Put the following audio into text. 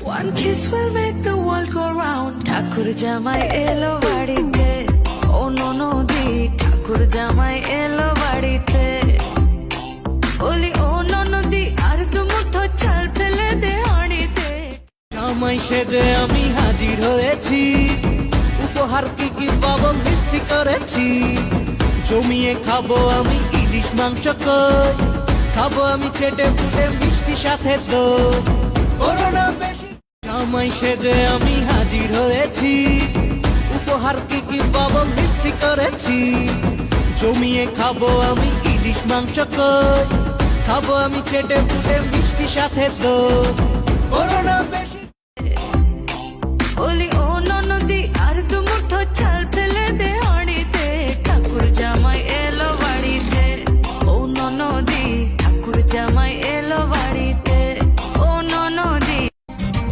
One kiss will make the world go round. ঠাকুর জামাই এলো বাড়িতে, ও ননদি ঠাকুর জামাই এলো বাড়িতে। বলি ও ননদি আর দু মুঠো চাল ফেলে দে হাঁড়িতে। জামাই সেজে আমি হাজির হয়েছি, উপহার কি কি পাবো লিস্টি করেছি। জমিয়ে খাবো আমি ইলিশ মাংস কই, খাবো আমি চেটে পুটে মিষ্টি সাথে দই। করোনা বেশি জামাই সেজে আমি হাজির হয়েছি, উপহার কি কি পাবো লিস্টি করেছি। জমিয়ে খাবো আমি ইলিশ মাংস কই, খাবো আমি চেটে পুটে মিষ্টি সাথে দই। করোনা বেশি